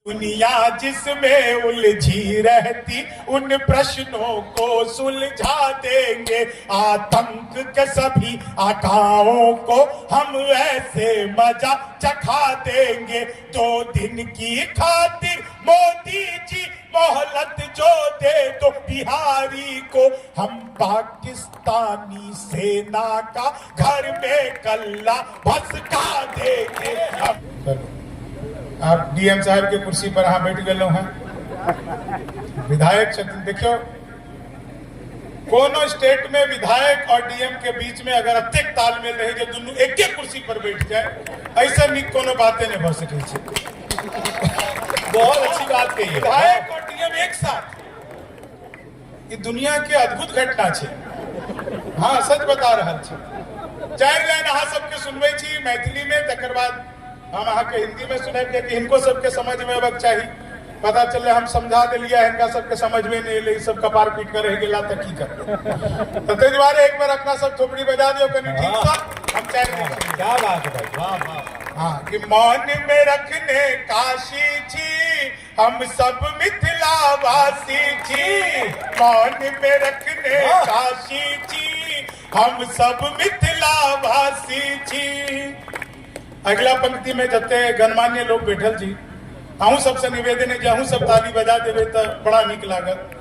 दुनिया जिसमें उलझी रहती उन प्रश्नों को सुलझा देंगे। आतंक के सभी आकाओं को हम ऐसे मजा चखा देंगे। 2 दिन की खातिर मोदी जी मोहलत जो दे दो बिहारी को, हम पाकिस्तानी सेना का घर में कल्ला भसका देंगे। आप डीएम साहब के कुर्सी पर यहाँ बैठ गए हैं। विधायक देखियो, कोनो स्टेट में विधायक और डीएम के बीच में अगर अत्यक तालमेल रहे जो दोनों एक ही कुर्सी पर बैठ जाए, ऐसा नहीं कोनो बातें नहीं हो सके। बहुत अच्छी बात कही है। विधायक और डीएम एक साथ, ये दुनिया के अद्भुत घटना छे। हाँ, सच बता रहा छे। 4 लाइन अहाँ सबके सुनवे छी मैथिली में, तकर बाद हम अहाँ के हिंदी में सुने कि इनको सबके समझ में अबक चाहिए। पता चले हम समझा दिलिया, इनका सबके समझ में नहीं ले, सब कपार पीट कर रह गेला त की कर। तो तेज बारे एक बार अपना सब थोपड़ी बजा दियो कनी, ठीक सा हम 4 दिन। क्या बात है भाई, वाह वाह। हाँ, कि मौन में रखने काशी छी हम सब मिथिला वासी छी। मौन में रखने काशी छी हम सब मिथिला वासी छी। अगला पंक्ति में जते गणमान्य लोग बैठल जी, अहूँ सबसे निवेदन है कि अहूँ सब ताली बजा देवे तो बड़ा निक लागत।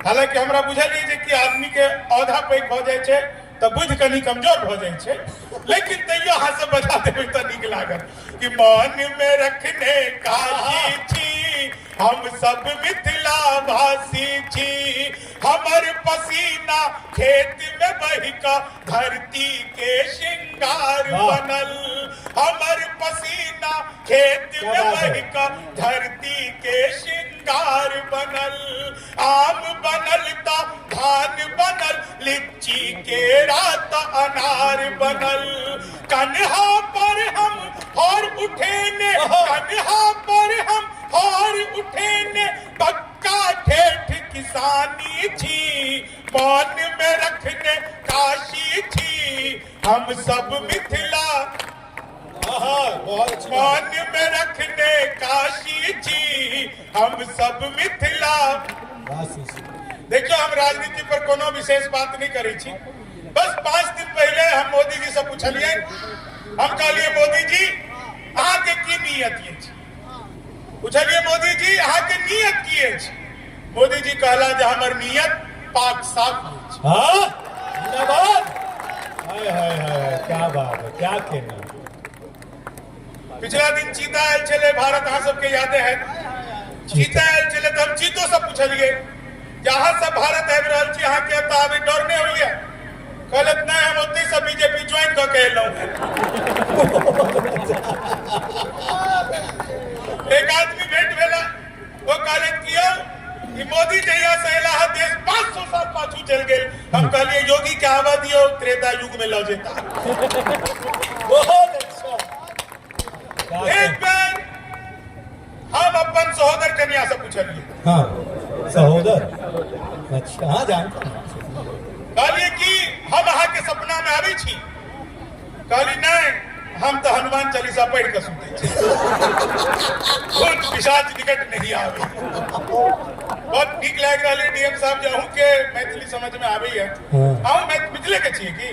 हालांकि हमरा बुझलिए जे कि आदमी के औधा पैघ हो जाए छे तो बुझ कनी कमजोर हो जाए छे, लेकिन तैयो हाथ से बजा देवे तो निक लागत। कि मन में रखने काशी छी हम सब मिथिला वासी छी। हमर पसीना खेत में बहिका धरती के श्रृंगार बनल। हमर पसीना खेत में बहिका धरती के श्रृंगार बनल। आम बनल ता धान बनल, लीची के रात अनार बनल। कन्हा पर हम और उठे ने, कन्हा पर हम और उठे ने, पक्का ठेठ किसानी छी। मान में रखने काशी छी हम सब मिथिला। मान में रखने काशी छी हम सब मिथिला। देखियो, हम राजनीति पर कोनो विशेष बात नहीं करी छी। बस 5 दिन पहले हम मोदी जी से पूछलिए, हम कहलिए मोदी जी अहाँ के की नियत ये छी? पूछलिए मोदी जी अहाँ के नियत की है? मोदी जी कहला जे हमर नियत पाक साफ है। हाँ, हाय हाय हाय, क्या बात है, क्या कहना। पिछला दिन चीता आयल चले भारत, अहाँ सबके यादें है। चीता आयल चले तो हम चीतों से पूछलिए जहाँ सब भारत आबि रहल छी, अहाँ के तो आबे डर नहीं होइए? कहलत नहीं, हम ओते से बीजेपी ज्वाइन क के एलौं। एक आदमी भेंट भेला, वो कहलत किया कि मोदी जहिया से एला है देश 500 साल पाछू चल गए। हम कहलिए योगी के आवा दियो, त्रेता युग में लौ जेता। बहुत अच्छा। एक बार हम अपन सहोदर कन्या से पूछलिए। हाँ, सहोदर, अच्छा, हाँ जानता हूँ। कहलिए कि हम अहाँ के सपना में आबी छी? कहली नहीं, हम तो हनुमान चालीसा पढ़ के सुनते छी। कुछ पिशाच निकट नहीं आवे। बहुत ठीक लग रहा है डीएम साहब, जो अहूँ के मैथिली समझ में आवे है। अहूँ मिथिले के छी की?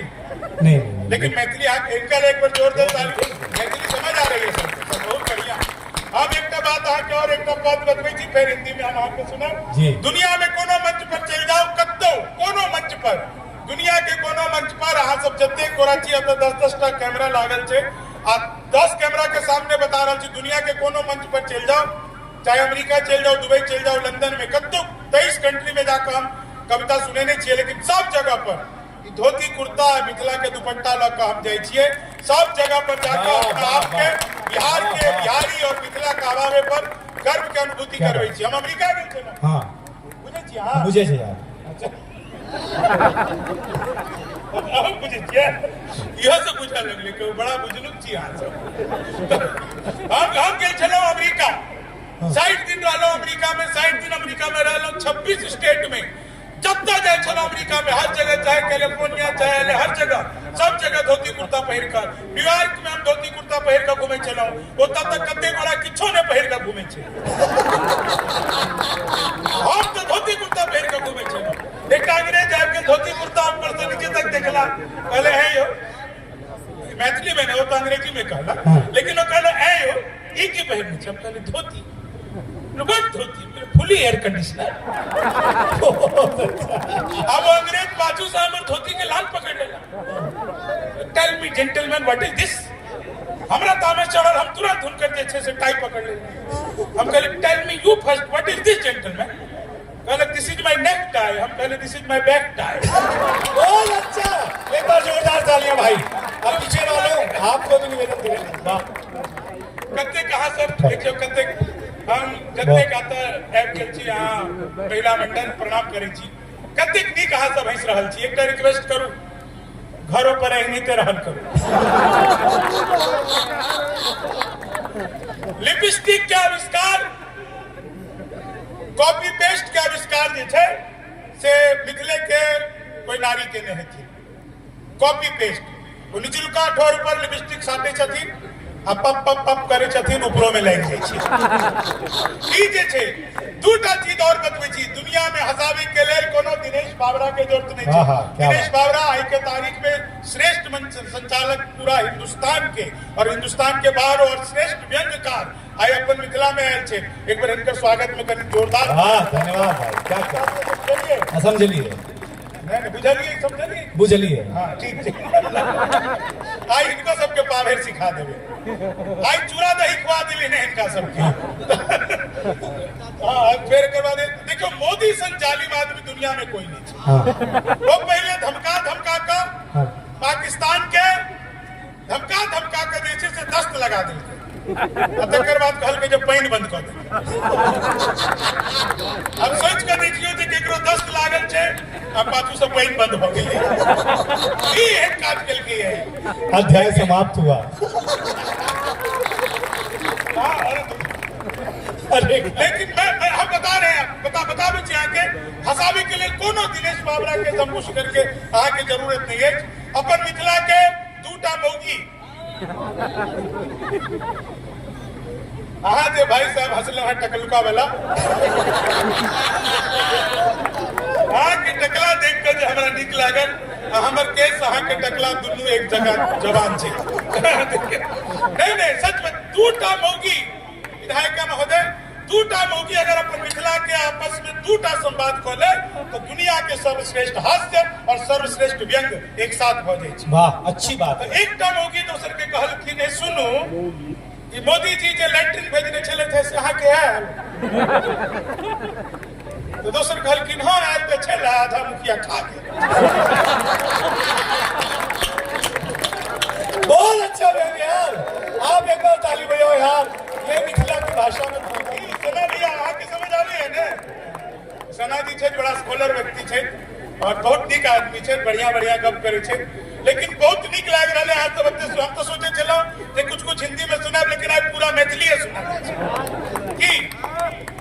नहीं, लेकिन मैथिली इनका एक बार जोर दे ताली। मैथिली समझ आ रही है सबको, बहुत बढ़िया। अब एक बात अहाँ के और एक बात बतवे छी, फिर हिंदी में हम आपको सुना। दुनिया में कोनो मंच पर चल जाओ, कत्तो कोनो मंच पर, दुनिया के कोनो मंच पर अहाँ सब जते कराची अब 10-10 टा कैमरा लागल छे आ 10 कैमरा के सामने बता रहल छी। दुनिया के कोनो मंच पर चल जाओ, चाहे अमेरिका चल जाओ, दुबई चल जाओ, लंदन में, कत्तो 23 कंट्री में जाकर हम कविता सुने नहीं छिए, लेकिन सब जगह पर धोती कुर्ता मिथिला के दुपट्टा लग हम जाए छिए। सब जगह पर जाकर आपके बिहार के बिहारी और मिथिला के आवावे पर गर्व के अनुभूति करवे छी। हम अमेरिका गेल छे ना। हाँ, बुझे छी? हाँ, बुझे छी यार। अच्छा, अब बुझे छिए, इहो से बुझा लगले कि बड़ा बुझनुक छी अहाँ सब। हम गेल छलो अमेरिका, 60 दिन रहलो अमेरिका में। 60 दिन अमेरिका में रहलो, 26 स्टेट में। जत्ता जाए चलो अमेरिका में, हर जगह, चाहे कैलिफोर्निया, चाहे हर जगह, सब जगह धोती कुर्ता पहिर कर। न्यूयॉर्क में हम धोती कुर्ता पहिर कर घूमे चलो, ओता तक कते बड़ा किछो ने पहिर कर घूमे छे। हम तो धोती कुर्ता पहन के घूमे छे एक अंग्रेज आके धोती कुर्ता ऊपर से नीचे तक देखला कहले है यो मैथिली में नहीं वो तो अंग्रेजी में कहला लेकिन वो कहले है यो ई की पहन छे हम कहले धोती बस धोती फुली एयर कंडीशनर अब अंग्रेज बाजू से हमर धोती के लाल पकड़ लेला tell me gentleman what is this हमरा तामे चढ़ल हम तुरंत हुनकर जे छे से टाई पकड़ ले हम कहले tell me you first what is this gentleman कहले this is my neck tie हम कहले this is my back tie बहुत अच्छा, एक बार जोरदार तालियां भाई। अब पीछे वालों आपको भी निवेदन करेंगे। वाह, कते कहा सब देखियो कते हम जते कहता ऐप के छी हां महिला मंडल प्रणाम करै छी कते नी कहा सब हंस रहल छी एकटा रिक्वेस्ट करू घरों पर एहनीते रहल करू लिपस्टिक के आविष्कार कॉपी पेस्ट के आविष्कार जे छै से मिथिले के कोई नारी के नहीं थी कॉपी पेस्ट वो निचुलका ठोर पर लिपस्टिक साटे छथिन आ पप पप पप करे छथिन ऊपरो में लागि जाइ छै ई जे छै दूटा चीज और बतबै छी दुनिया में हंसावे के लेल कोनो दिनेश बावरा के जरूरत नहीं छै दिनेश बावरा आई के तारीख में श्रेष्ठ मंच संचालक पूरा हिंदुस्तान के और हिंदुस्तान के बाहर और श्रेष्ठ व्यंग्यकार आई अपन मिथिला में आयल छे एक बार इनका स्वागत में कनी जोरदार हाँ धन्यवाद भाई। क्या क्या समझलिए नहीं बुझलिए समझलिए बुझलिए हाँ ठीक ठीक आई इनको सबके पावेर सिखा देवे आई चूड़ा दही खवा दिले ने इनका सबके हाँ फिर के बाद देखो मोदी सन जालिम आदमी दुनिया में कोई नहीं वो पहले धमका धमका कर पाकिस्तान के धमका धमका के देश से दस्त लगा दिलके तकर बाद कहल के जब पानी बंद कर दे अब सोच के देखियो जे केकरो दस्त लागल छे अब पाछू से पानी बंद भ गेलै ई एक काज केल के है अध्याय समाप्त हुआ। लेकिन मैं हम बता रहे हैं बतावे छी आके हंसावे के लिए कोनो दिनेश बावरा के संपुष करके आके जरूरत नहीं है अपन मिथिला के दूटा मौगी हाँ जे भाई साहब हंसले हैं टकलुका वाला हाँ के टकला देख कर हमरा निक लागल हमर केस अहाँ के टकला दुनू एक जगह जवान छे नहीं सच में दूटा मौगी विधायक महोदय दूटा मौगी अगर अपन मिथिला के आपस में दूटा संवाद खोले तो दुनिया के सर्वश्रेष्ठ हास्य और सर्वश्रेष्ठ व्यंग एक साथ हो जाए। वाह अच्छी बात है। एकटा मौगी दोसर के कहलखिन है सुनू कि मोदी जी जे लैट्रिन भेजने चले थे से अहाँ के आयल तो दोसर कहलखिन हाँ आयल तो चल आधा मुखिया खा गए बहुत अच्छा व्यंग यार, आप एक बार ताली बजाओ यार। ये मिथिला की भाषा में सना भैया अहाँ के समझ आ रही है ने सना जी छे बड़ा स्कॉलर व्यक्ति छे और बहुत नीक आदमी छे बढ़िया बढ़िया गप करे छे लेकिन बहुत नीक लाग रहा है आज तो बच्चे हम तो सोचे चलो जे कुछ कुछ हिंदी में सुना लेकिन आज पूरा मैथिली सुना कि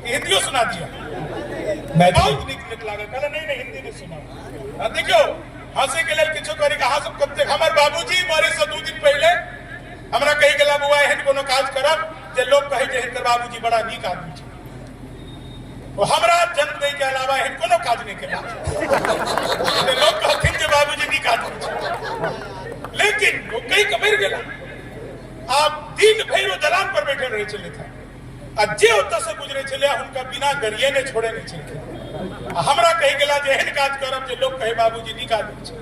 हिंदियो सुना दिया बहुत नीक लागल कहला नहीं हिंदी में सुना देखियो हंसे के लेल किछो करी अहाँ सब कब तक हमर बाबूजी मरे से 2 दिन पहले हमरा कहि गेला बुआ एहन कोनो काज करब जे लोग कहे जे हिनकर बाबूजी बड़ा नीक आदमी छै वो हमरा जन्म दे के अलावा एहन कोनो काज नहीं केला लोग कहथिन जे बाबूजी नीक आदमी छै लेकिन वो कहीं कमर गेला आप दिन भर वो दलान पर बैठे रहे चले थे आ जे ओतऽ से गुजरे चले उनका बिना गरिए ने छोड़े नहीं चलते हमरा कहि गेला जे एहन काज करब जे लोग कहे बाबूजी नीक आदमी छै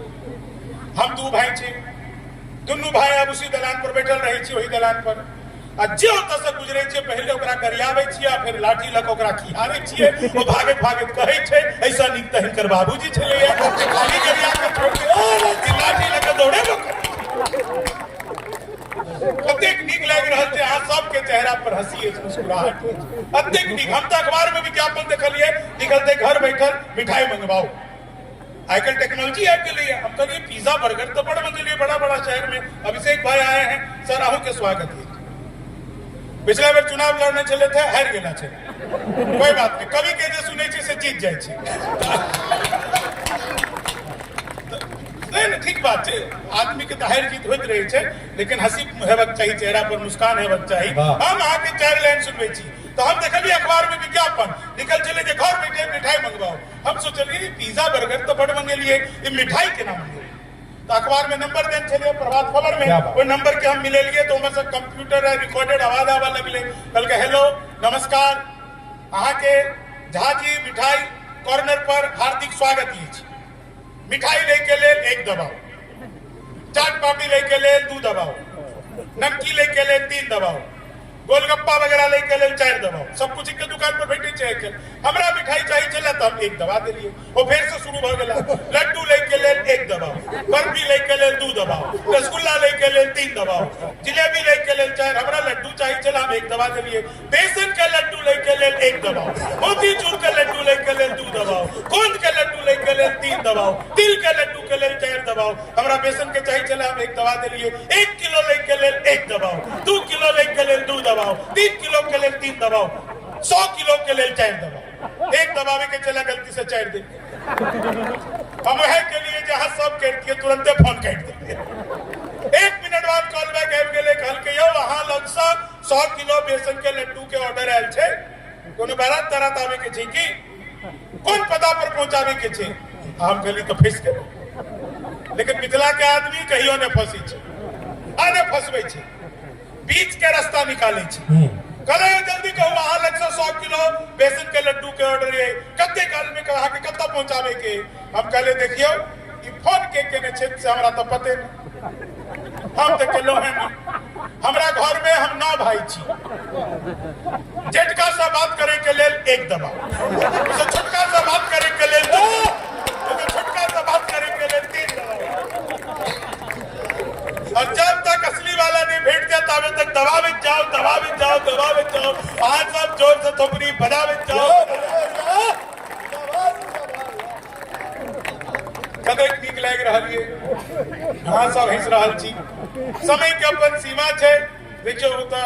हम 2 भाई छी दुनू भाई अब उसी दलान पर बैठल रहे छी वही दलान पर आ जे ओतऽ से गुजरे छी पहले ओकरा गरियाबै छी आ फिर लाठी लक ओकरा खिहारै छियै वो भागत भागत कहै छै ऐसा नीक त हिनकर बाबूजी छलै खाली गरिया के छोड़ के लाठी लक दौड़े कतेक नीक लागि रहल छै अहाँ सबके चेहरा पर हंसी मुस्कुराहट अतेक नीक हम तो अखबार में विज्ञापन देखलिए निकलते घर बैठल मिठाई मंगवाओ आजकल टेक्नोलॉजी आ गई है हम कहिए पिज्जा बर्गर तो बड़ा मंदिर बड़ा बड़ा शहर में अभिषेक भाई आए हैं सर आहू के स्वागत है पिछला बेर चुनाव लड़ने चले थे हार गेला छे कोई बात नहीं कवि के जे सुनै छै से जीत जाय छै नहीं ठीक बात है आदमी के तो हार जीत होइत रहे छै लेकिन हंसी हेबाक चाहिए चेहरा पर मुस्कान हेबाक चाहिए हम अहाँ के 4 लाइन सुनबै छी तो हम देखलिए अखबार में विज्ञापन सोचलिए पिज्जा बर्गर तो बड़ मंगेलिए, ये मिठाई के नाम मंगेलिए। तो अखबार में नंबर देन चलिए प्रभात खबर में वो नंबर के हम मिले लिए तो हमें सब कंप्यूटर है रिकॉर्डेड आवाज आवा लगले। कल के हेलो नमस्कार अहाँ के झाजी मिठाई कॉर्नर पर हार्दिक स्वागत अछि। मिठाई लेके लेल 1 दबाओ, चाट पापड़ी लेके लेल 2 दबाओ, नमकीन लेके लेल 3 दबाओ, गोलगप्पा वगैरह लेके लेल 4 दबाओ। सब कुछ एक दुकान पर बैठे चाहिए। हमरा मिठाई चाहिए चला तो हम 1 दबा दिलिए। वो फिर से शुरू हो गया। लड्डू लेके लेल 1 दबाओ, बर्फी लेके लेल 2 दबाओ, रसगुल्ला लेके लेल 3 दबाओ, जिलेबी लेके लेल 4। हमरा लड्डू चाहिए चला हम 1 दबा दिलिए। बेसन के लड्डू लेके लेल 1 दबाओ, मोतीचूर के लड्डू लेके लेल 2 दबाओ, गोंद के लड्डू लेके लेल 3 दबाओ, तिल के लड्डू के लेल 4 दबाओ। हमरा बेसन के चाहिए चला हम 1 दबा दिलिए। 1 किलो लेके लेल 1 दबाओ, 2 किलो लेके लेल 2 दबाओ, 3 किलो के लेल 3 दबाओ, 100 किलो के लेल 4 दबाओ। 1 दबावे के चला गलती से 4 दिन हम वह के लिए जहां सब कर दिए तुरंत फोन काट दिए। 1 मिनट बाद कॉल बैक आबि गेले। कहल के यो वहां लग 100 किलो बेसन के लड्डू के ऑर्डर आयल छे, कोनो बारात तरत आवे के छै कि कोन पता पर पहुंचावे के छै। हम कहली तो फंस गए। लेकिन मिथिला के आदमी कहियो ने फंसी छै, आने फंसबै छै, बीच के रास्ता निकाले छै। कले जल्दी कहू अहाँ लग से 100 किलो बेसन के लड्डू के ऑर्डर है, कते काल में कहा कि कत्ता पहुंचावे के। हम कहले देखियो ई फोन के केने क्षेत्र से हमरा तो पते नहीं, हम तो केलो है ना। हमरा घर में हम 9 भाई छी। जेठका से बात करे के लेल 1 दबाओ, उसे छोटका से बात करे के लेल 2, उसे छोटका से बात करे के लेल 3 दबाओ। और जब तक असली वाला नहीं भेट जाता तब तक दबावे जाओ दबावे जाओ दबावे जाओ। आज सब जोर से थोपड़ी बजावे जाओ। कदे ठीक लाग रहल ये हाँ सब हंस रहल छी। समय के अपन सीमा छे। देखियो तो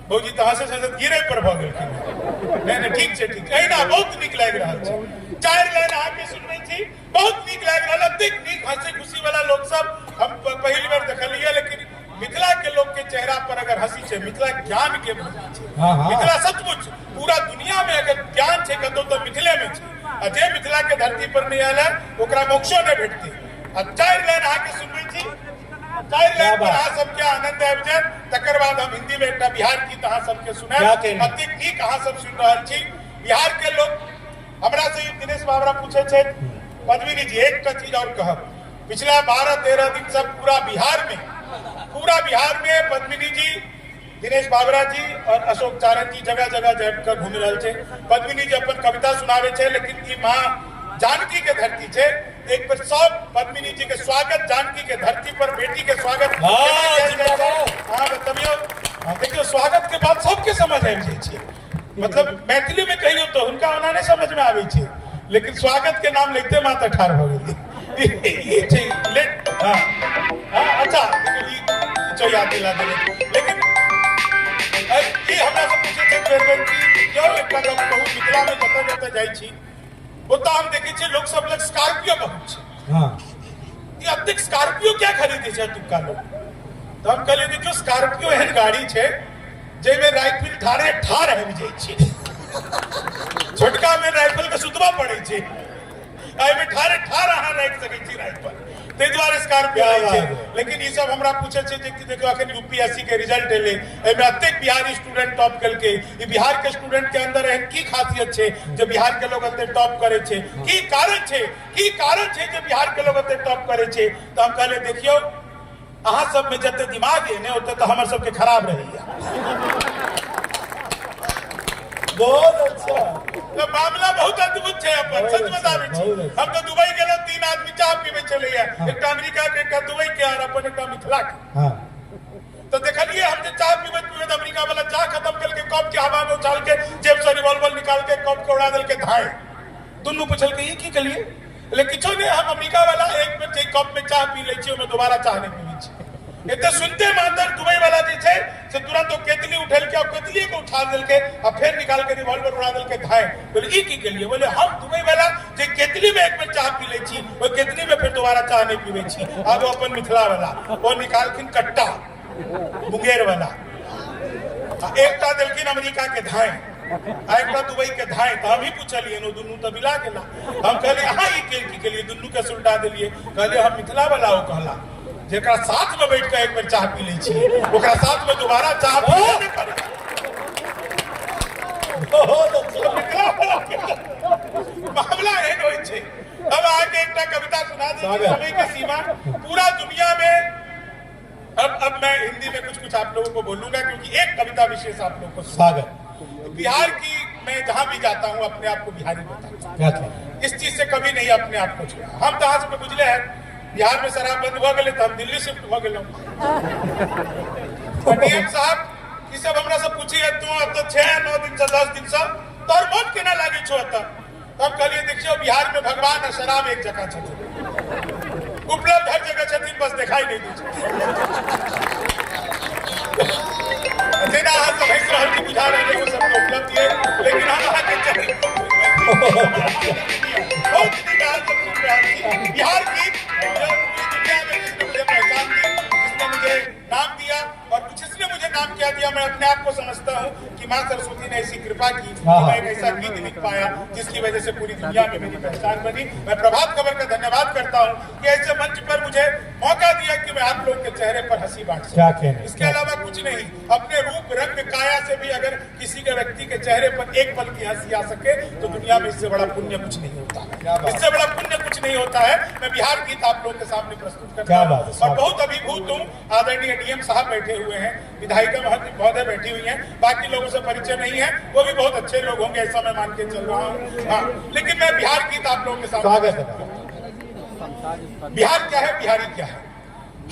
भौजी तो हंसे हंसे गिरे पर भ गेलखिन। नहीं ठीक छे ठीक है ना, बहुत नीक लाग रहल छै। 4 लाइन आके सुनने छी, बहुत नीक लाग रहल। अतिक नीक हंसी खुशी वाला लोग सब हम पहली बार देखलिए। लेकिन मिथिला के लोग के चेहरा पर अगर हंसी छे, मिथिला ज्ञान के भूमि छे। मिथिला सचमुच पूरा दुनिया में अगर ज्ञान छे कतो तो मिथिले में छे। आ जे मिथिला के धरती पर नहीं आला ओकरा मोक्षो नहीं भेटती। आ 4 लाइन आके सुनबै छी, 4 लाइन पर अहाँ सबके आनंद आबि जाय। तकर बाद हम हिंदी में एकटा बिहार गीत अहाँ सबके सुनाएब। अति नीक अहाँ सब सुन रहल छी। बिहार के लोग हमरा से दिनेश बाबरा पूछे छे पद्मिनी जी एक चीज और कहब। पिछला 12-13 दिन से पूरा बिहार में पद्मिनी जी, दिनेश बाबरा जी और अशोक चारण जी जगह जगह जाकर घूम रहे थे। पद्मिनी जी अपन कविता सुनावे छे, लेकिन ई माँ जानकी के धरती छे। एक बार सब पद्मिनी जी के स्वागत, जानकी के धरती पर बेटी के स्वागत। हाँ बताइयो। देखियो स्वागत के बाद सबके समझ आबि जाय छे। मतलब मैथिली में कहियो तो उनका ओना नहीं समझ में आवे छे, लेकिन स्वागत के नाम लेते माता ठाड़ हो गेली। अच्छा जो याद दिला देले। लेकिन ये हमरा से पूछे थे बेरबेर की क्यों एकटा लोग बहुत मिथिला में जतऽ जाइ छी ओतऽ हम देखे छी लोग सब लग स्कॉर्पियो बहुत छै। हां ये अधिक स्कॉर्पियो क्या खरीदे छै तुमका लोग। तो हम कहले देखियो स्कॉर्पियो एहन गाड़ी छै जे में राइफल ठाड़े ठाड़ आबि जाइ छै। छोटका में राइफल के सुतबा पड़े छै, आई में ठाड़े ठाड़ अहाँ राखि सकै छी राइफल। ते द्वारा स्कॉर्पियो छै। लेकिन ई सब हमरा पूछे छै जे देखियो अखन यूपीएससी के रिजल्ट एले, एमे अतेक बिहारी स्टूडेंट टॉप केलके। ई बिहार के स्टूडेंट के अंदर एहन की खासियत छै जे बिहार के लोग अते टॉप करे छै? की कारण छै जे बिहार के लोग अते टॉप करे छै? तो हम कहले देखियो अहाँ सब में जते दिमाग है ने ओते तो हमर सब के खराब रहैया। बहुत अच्छा तो मामला बहुत अद्भुत है। अपन सच बताबै छी, हम तो दुबई गेलो 3 आदमी चाय पीबे चले या, एकटा अमेरिका के, एकटा दुबई के और अपन एकटा मिथिला के। हां तो देखलिए हम जे चाय पीबे अमेरिका वाला चाय खत्म करके कप के हवा में उछाल के जेब से रिवॉल्वर निकाल के कप को उड़ा देल के धाए। दुनू पूछल के ई की कलिए? लेकिन किछो नहीं, हम अमेरिका वाला एक में जे कप में चाय पी ले छी ओमे दोबारा चाय नहीं पीबे छी। एते सुनते मात्र दुबई वाला जे छै से तुरंत तो केतली उठेल के, केतली को उठा देल के और फिर निकाल के रिवॉल्वर उड़ा देल के धाए। बोले ई की केलिए? बोले हम दुबई वाला जे केतली में एक में चाय पी ले छी ओ केतली में फिर दोबारा चाय नहीं पीबे छी। अब अपन मिथिला वाला वो निकालखिन कट्टा मुंगेर वाला, एकटा देलखिन अमेरिका के धाए। एक बार दुबई के धाए तो हम ही पूछलिए नो दुनू तो मिला गेला हम कहले अहाँ ई के लिए दुनू के सुलटा देलिए कहले हम मिथिला वाला हो कहला जेकरा साथ में बैठ के एक बेर चाह पी लै छी ओकरा साथ में दोबारा चाह पी नहीं पड़े मिथिला वाला मामला एहन होइ छै। अब आगे एक कविता सुना दी समय की सीमा पूरा दुनिया में। अब मैं हिंदी में कुछ आप लोगों को बोलूंगा क्योंकि एक कविता विशेष आप लोगों को स्वागत। बिहार की मैं जहां भी जाता हूं अपने आप को बिहारी बताता हूं, इस चीज से कभी नहीं अपने आप को छुआ। हम तो आज में बुझले हैं बिहार में शराब बंद हो गए तो हम दिल्ली शिफ्ट हो गए। डीएम साहब ये सब हमरा से पूछिए तू अब तो 6-9 दिन से 10 दिन से तोर मन के ना लागे छो तब कहलिए देखियो बिहार में भगवान और शराब एक जगह छथिन, उपलब्ध हर जगह छथिन, बस दिखाई नहीं दी जेना हाथ भैंस रहल की बुझा रहे वो सब उपलब्ध है, लेकिन हम वहां के चले बहुत निकाल सब सुन रहा थी बिहार की दुनिया में जिसने मुझे पहचान दी, जिसने मुझे नाम दिया और जिसने मुझे नाम क्या दिया, मैं अपने आप को समझता हूँ कि माँ सरस्वती ने ऐसी कृपा की कि मैं एक ऐसा गीत लिख पाया जिसकी वजह से पूरी दुनिया में मेरी पहचान बनी। मैं प्रभात खबर का धन्यवाद करता हूँ कि ऐसे मंच पर मुझे मौका दिया कि मैं आप लोग के चेहरे पर हंसी बांट सकूं। इसके अलावा कुछ नहीं, अपने रूप रंग काया से भी अगर किसी के व्यक्ति के चेहरे पर एक पल की हंसी आ सके तो दुनिया में इससे बड़ा पुण्य कुछ नहीं होता, इससे बड़ा पुण्य कुछ नहीं होता है। मैं बिहार गीत आप लोग के सामने प्रस्तुत करता हूँ और बहुत अभिभूत हूँ। आदरणीय डीएम साहब बैठे हुए हैं, विधायिका महोदय बैठी हुई हैं, बाकी लोगों से परिचय नहीं है, वो भी बहुत अच्छे लोग होंगे ऐसा मैं मान के चल रहा हूँ। हाँ, लेकिन मैं बिहार गीत आप लोगों के सामने। बिहार क्या है, बिहारी क्या है?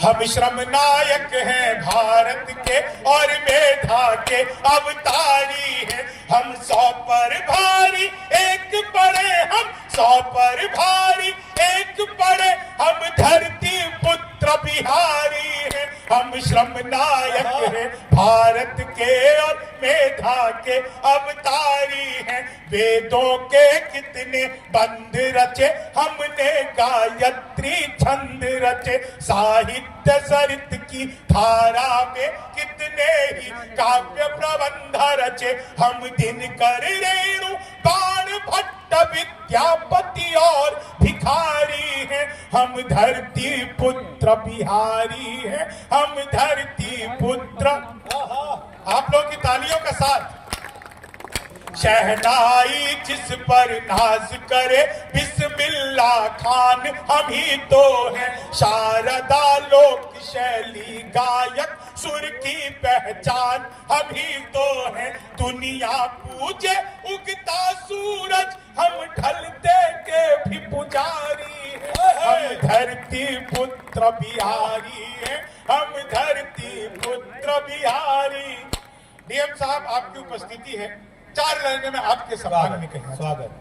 हम श्रम नायक हैं भारत के और मेधा के अवतारी हैं। हम 100 पर भारी एक पड़े, हम 100 पर भारी एक पड़े, हम धरती पुत्र बिहारी हैं। हम श्रम नायक हैं भारत के और मेधा के अवतारी हैं। वेदों के कितने बंध रचे हमने, गायत्री छंद रचे, साहित्य सरित की धारा में कितने ही काव्य प्रबंध रचे। हम दिनकर रेणु बाण भट्ट विद्यापति और भिखारी हैं। हम धरती पुत्र बिहारी हैं, हम धरती पुत्र। आप लोग की तालियों का साथ। शहनाई जिस पर नाज करे बिस्मिल्ला खान हम ही तो हैं। शारदा लोक शैली गायक सुर की पहचान हम ही तो हैं। दुनिया पूजे उगता सूरज, हम ढलते के भी पुजारी हैं। हम धरती पुत्र बिहारी हैं, हम धरती पुत्र बिहारी। डीएम साहब आपकी उपस्थिति है, 4 लाइनें में आपके सम्मान में कहना। स्वागत।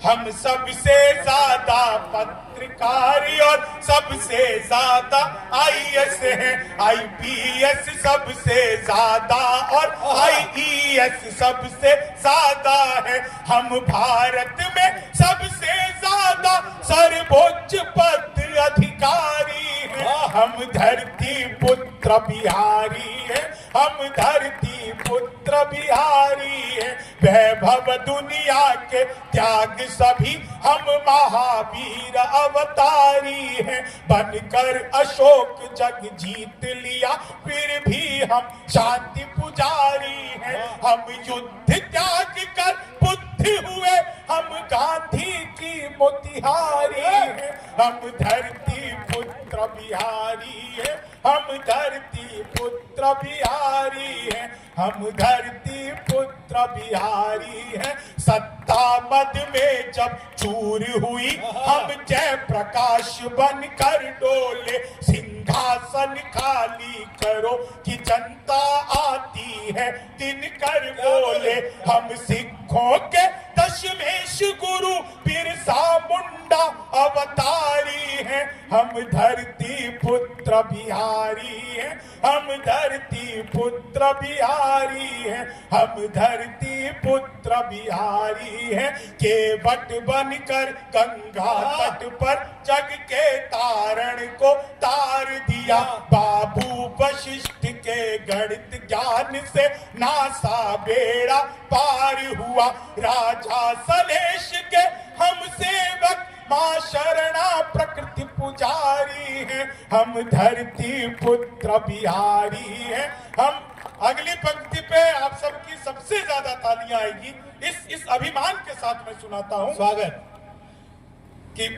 हम सबसे ज्यादा पत्रकारी और सबसे ज्यादा आईएएस हैं। आईपीएस सबसे ज्यादा और आईईएस सबसे ज्यादा है। हम भारत में सबसे ज्यादा सर्वोच्च पद अधिकारी हैं। हम धरती पुत्र बिहारी हैं, हम धरती पुत्र बिहारी हैं। वैभव दुनिया के त्याग सभी हम महावीर अवतारी हैं। बनकर अशोक जग जीत लिया फिर भी हम शांति पुजारी हैं। हम युद्ध त्याग कर बुद्धि हुए, हम गांधी की मोतिहारी हैं। हम धरती पुत्र बिहारी हैं, हम धरती पुत्र बिहारी हैं, हम धरती पुत्र बिहारी हैं। सत्ता मद में जब चूर हुई, हम जय प्रकाश बनकर डोले। सिंहासन खाली करो कि जनता आती है दिनकर बोले। हम सिखों के दशमेश गुरु बिरसा मुंडा अवतारी हैं। हम धरती पुत्र पुत्र बिहारी हैं, हम धरती पुत्र बिहारी हैं, हम धरती पुत्र बिहारी हैं। केवट बनकर गंगा तट पर जग के तारण को तार दिया। बाबू वशिष्ठ के गणित ज्ञान से नासा बेड़ा पार हुआ। राजा सलेश के हम सेवक मां शरणा प्रकृति पुजारी हैं, हम धरती पुत्र बिहारी हैं। हम अगली पंक्ति पे आप सबकी सबसे ज्यादा तालियां आएगी। इस अभिमान के साथ मैं सुनाता हूं स्वागत कि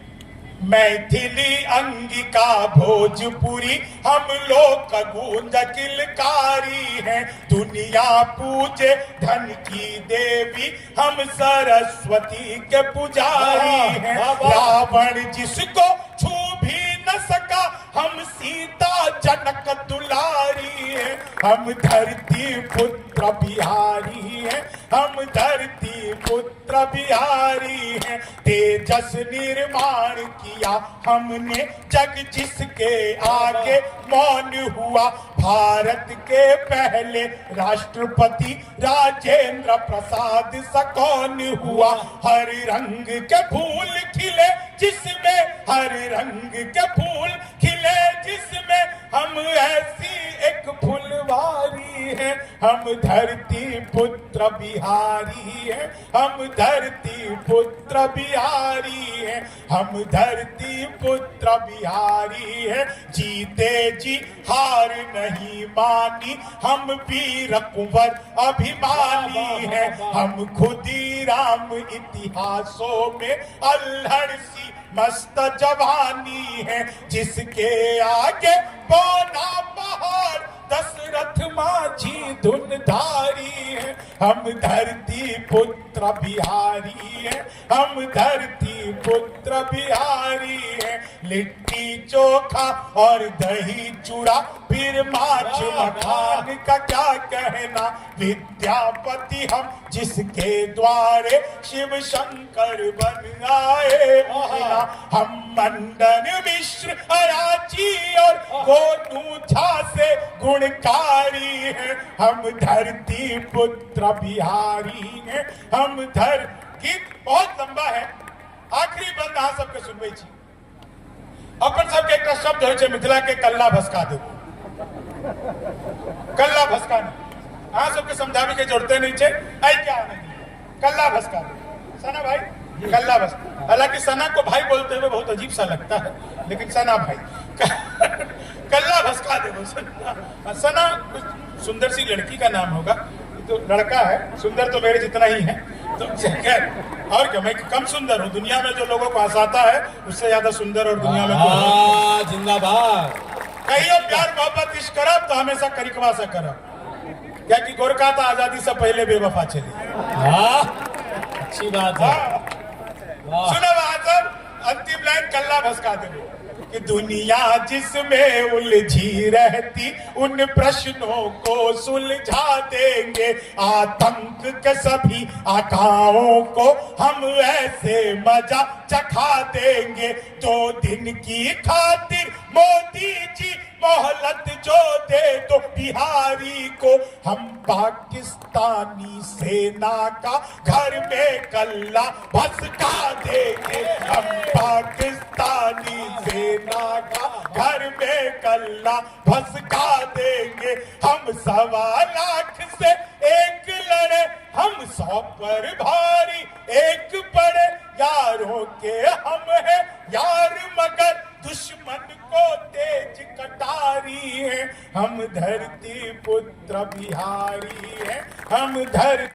मैथिली अंगिका भोजपुरी हम लोग का गूंज किलकारी हैं। दुनिया पूजे धन की देवी, हम सरस्वती के पुजारी हैं। रावण जिसको छू भी न सका, हम सीता जनक दुलारी हैं, हम धरती पुत्र बिहारी हैं, हम धरती पुत्र बिहारी हैं। तेजस निर्माण किया हमने जग जिसके आगे मौन हुआ। भारत के पहले राष्ट्रपति राजेंद्र प्रसाद सा कौन हुआ। हर रंग के फूल खिले जिसमें, हर रंग के फूल खिले जिसमें, हम ऐसी एक फुलवारी हैं, हम धरती पुत्र बिहारी हैं, हम धरती पुत्र बिहारी हैं, हम धरती पुत्र बिहारी हैं। जीते जी हार नहीं मानी, हम वीर कुंवर अभिमानी हैं, हम खुदीराम इतिहासों में अल्हड़ सी मस्त जवानी है। जिसके आगे बौना पहाड़ दशरथ माझी धुनधारी है, हम धरती पुत्र बिहारी हैं, हम धरती पुत्र बिहारी हैं। लिट्टी चोखा और दही चूड़ा फिर माछ मखान का क्या कहना। विद्यापति हम जिसके द्वारे शिव शंकर बन आए। हम मंडन मिश्र अयाची और गोनू झा से गुणकारी हैं, हम धरती पुत्र बिहारी हैं, हम गीत बहुत लंबा है। आखिरी बंद अहाँ सबके सुनबै छी। अपन सबके एक शब्द होइ छै मिथिला के कल्ला भस्का देबो। कल्ला भस्का अहाँ सबके समझावे के जरूरत नहीं है। आई क्या नहीं, कल्ला भस्का देबो। सना भाई कल्ला भस्का, हालांकि सना को भाई बोलते हुए बहुत अजीब सा लगता है, लेकिन सना भाई कल्ला भस्का देबो। सना कुछ सुंदर सी लड़की का नाम होगा, तो लड़का है, सुंदर तो मेरे जितना ही है, तो और क्या, मैं कम सुंदर हूँ। दुनिया में जो लोगों को हंसाता है उससे ज्यादा सुंदर और दुनिया में जिंदाबाद। कहियो प्यार मोहब्बत इश्क करब तो हमेशा करिकवा से करब, क्या कि गोरखा तो आजादी से पहले बेवफा चली। अच्छी बात है। सुनो वहां सब अंतिम लाइन कल्ला भस्का देबो कि दुनिया जिसमें उलझी रहती उन प्रश्नों को सुलझा देंगे। आतंक के सभी आकाओं को हम ऐसे मजा चखा देंगे। 2 दिन की खातिर मोदी जी मोहलत जो दे दो बिहारी को, हम पाकिस्तानी सेना का घर में कल्ला भस्का देंगे। हम पाकिस्तानी सेना का घर में कल्ला भस्का देंगे। हम 1.25 लाख से एक लड़े, हम 100 पर भारी एक पड़े। यारों के हम हैं यार मगर दुश्मन को तेज कटारी है। हम धरती पुत्र बिहारी हैं, हम धरती